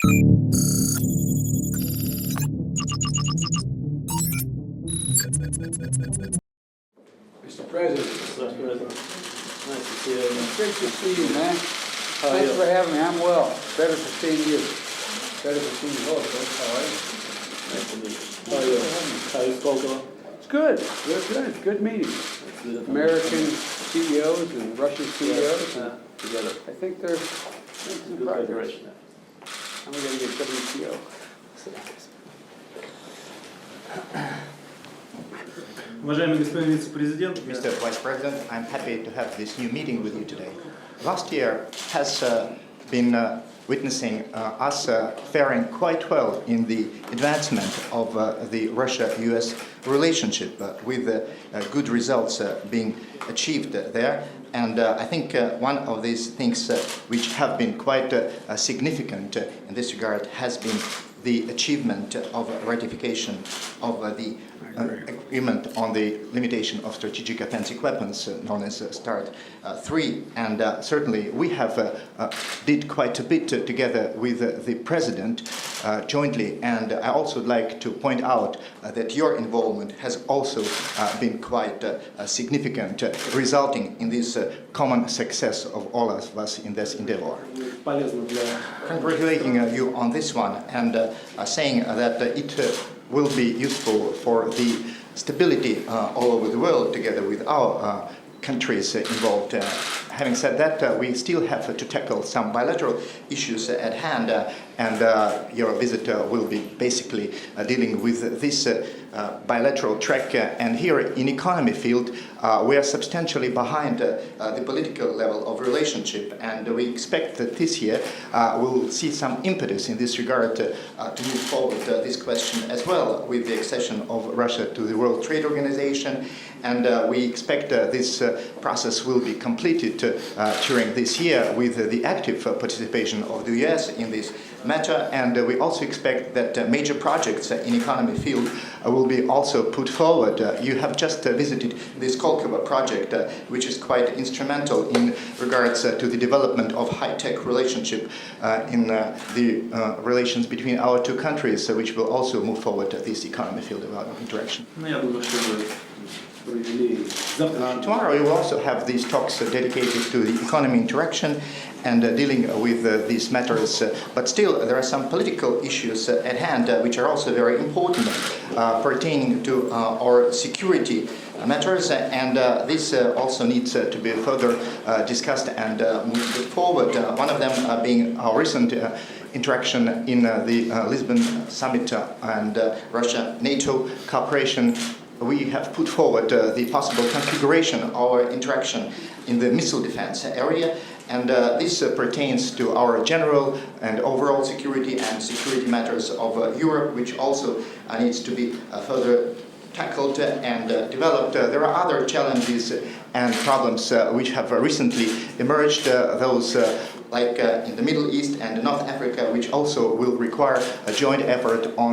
Mr. President. Mr. President. Nice to see you. Great to see you, man. How are Thanks you? for having me. I'm well. Better for seeing you. Better for seeing you also. How are you? Nice to meet you. How are you? How is Gorkah? It's good. Good. Good meeting. American CEOs and Russian CEOs. And Together. I think they're making some Good progress. cooperation. I'm going to get WTO. Уважаемый господин вице-президент, Mr. Vice President, I'm happy to have this new meeting with you today. Last year has been witnessing us faring quite well in the advancement of the Russia-US relationship with good results being achieved there. And I think one of these things which have been quite significant in this regard has been the achievement of ratification of the agreement on the limitation of strategic offensive weapons, known as START 3. And certainly we have did quite a bit together with the President jointly. And I also would like to point out that your involvement has also been quite significant, resulting in this common success of all of us in this endeavor. полезно для Congratulating you on this one and saying that it will be useful for the stability all over the world together with our countries involved. Having said that, we still have to tackle some bilateral issues at hand, and your visit will be basically dealing with this bilateral track. And here in economy field, we are substantially behind the political level of relationship, and we expect that this year we'll see some impetus in this regard to move forward this question as well with the accession of Russia to the World Trade Organization. And we expect this process will be completed during this year with the active participation of the US in this matter. And we also expect that major projects in economy field will be also put forward. You have just visited this Kolkova project, which is quite instrumental in regards to the development of high-tech relationship in the relations between our two countries, which will also move forward this economy field of interaction. Ну, я думаю, что вы провели завтра. Tomorrow we will also have these talks dedicated to the economy interaction and dealing with these matters. But still, there are some political issues at hand which are also very important pertaining to our security matters, and this also needs to be further discussed and moved forward. One of them being our recent interaction in the Lisbon summit and Russia-NATO cooperation. We have put forward the possible configuration of our interaction in the missile defense area, and this pertains to our general and overall security and security matters of Europe, which also needs to be further tackled and developed. There are other challenges and problems which have recently emerged, those like in the Middle East and North Africa, which also will require a joint effort on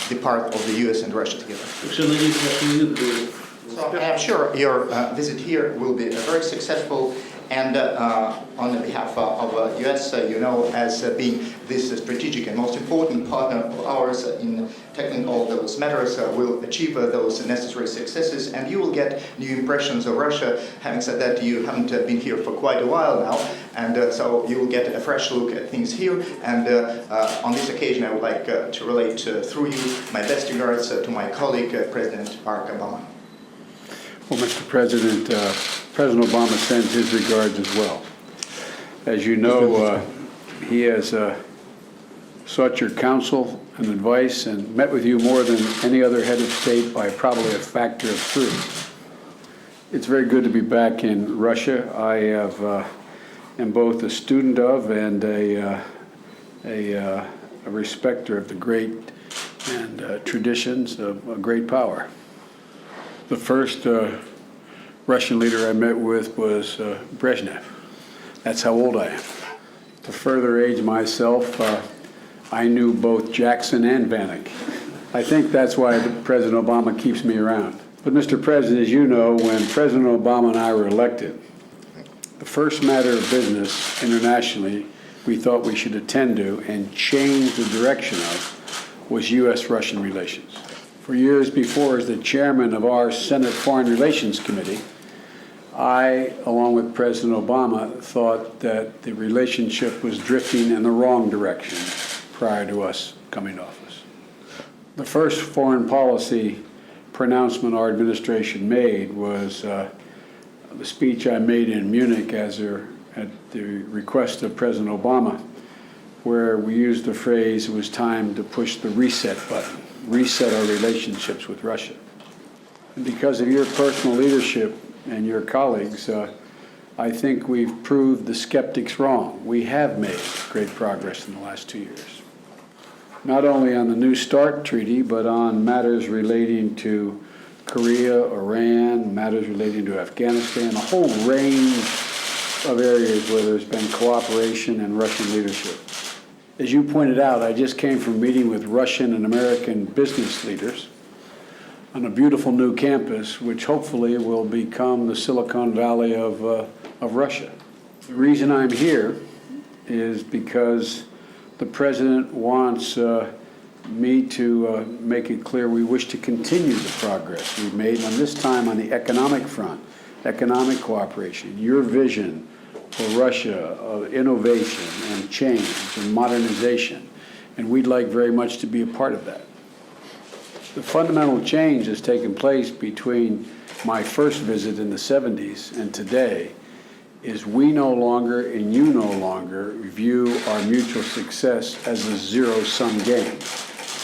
the part of the US and Russia together. Якщо надіюсь, ваш візит буде So I am sure your visit here will be very successful, and on behalf of US, you know, as being this strategic and most important partner of ours in tackling all those matters, will achieve those necessary successes, and you will get new impressions of Russia. Having said that, you haven't been here for quite a while now, and so you will get a fresh look at things here. And on this occasion, I would like to relate through you my best regards to my colleague, President Barack Obama. Well, Mr. President, President Obama sends his regards as well. As you know, he has sought your counsel and advice and met with you more than any other head of state by probably a factor of 3. It's very good to be back in Russia. I am both a student of and a respecter of the great and traditions of a great power. The first Russian leader I met with was Brezhnev. That's how old I am. To further age myself, I knew both Jackson and Vanik. I think that's why President Obama keeps me around. But Mr. President, as you know, when President Obama and I were elected, the first matter of business internationally we thought we should attend to and change the direction of was U.S.-Russian relations. For years before, as the chairman of our Senate Foreign Relations Committee, I, along with President Obama, thought that the relationship was drifting in the wrong direction prior to us coming to office. The first foreign policy pronouncement our administration made was the speech I made in Munich at the request of President Obama, where we used the phrase, it was time to push the reset button, reset our relationships with Russia. And because of your personal leadership and your colleagues, I think we've proved the skeptics wrong. We have made great progress in the last 2 years. Not only on the New START treaty, but on matters relating to Korea, Iran, matters relating to Afghanistan, a whole range of areas where there's been cooperation and Russian leadership. As you pointed out, I just came from a meeting with Russian and American business leaders on a beautiful new campus, which hopefully will become the Silicon Valley of Russia. The reason I'm here is because the President wants me to make it clear we wish to continue the progress we've made, and this time on the economic front, economic cooperation, your vision for Russia of innovation and change and modernization, and we'd like very much to be a part of that. The fundamental change has taken place between my first visit in the 70s and today is we no longer and you no longer view our mutual success as a zero-sum game.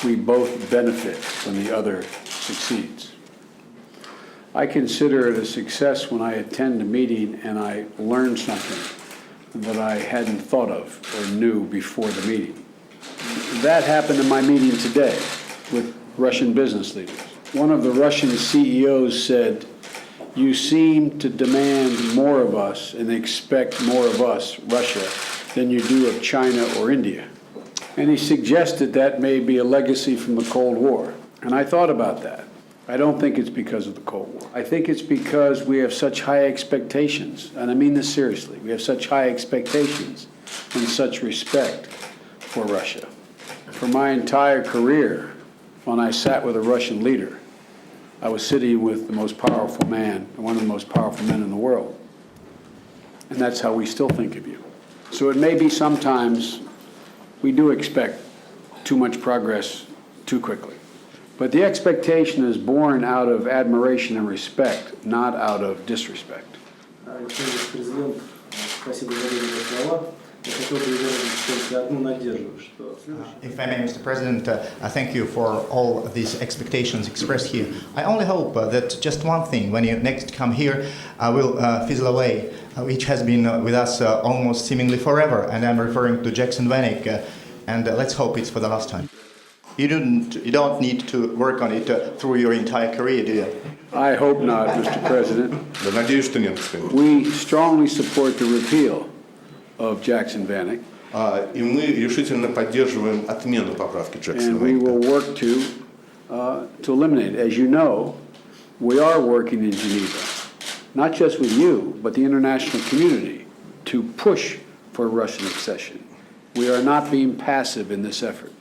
We both benefit when the other succeeds. I consider it a success when I attend a meeting and I learn something that I hadn't thought of or knew before the meeting. That happened in my meeting today with Russian business leaders. One of the Russian CEOs said, "You seem to demand more of us and expect more of us, Russia, than you do of China or India." And he suggested that may be a legacy from the Cold War. And I thought about that. I don't think it's because of the Cold War. I think it's because we have such high expectations, and I mean this seriously. We have such high expectations and such respect for Russia. For my entire career, when I sat with a Russian leader, I was sitting with the most powerful man, one of the most powerful men in the world. And that's how we still think of you. So it may be sometimes we do expect too much progress too quickly. But the expectation is born out of admiration and respect, not out of disrespect. Вице-президент, спасибо за эти слова. Я хотел бы выразить только одну надежду, что If I may, Mr. President, I thank you for all these expectations expressed here. I only hope that just one thing, when you next come here, will fizzle away, which has been with us almost seemingly forever, and I'm referring to Jackson Vanik, and let's hope it's for the last time. You don't need to work on it through your entire career, do you? I hope not, Mr. President. Да, надеюсь, что нет, господин. We strongly support the repeal of Jackson Vanik, И мы решительно поддерживаем отмену поправки Джексона and we will Вейка. work to eliminate it. As you know, we are working in Geneva, not just with you, but the international community, to push for Russian accession. We are not being passive in this effort.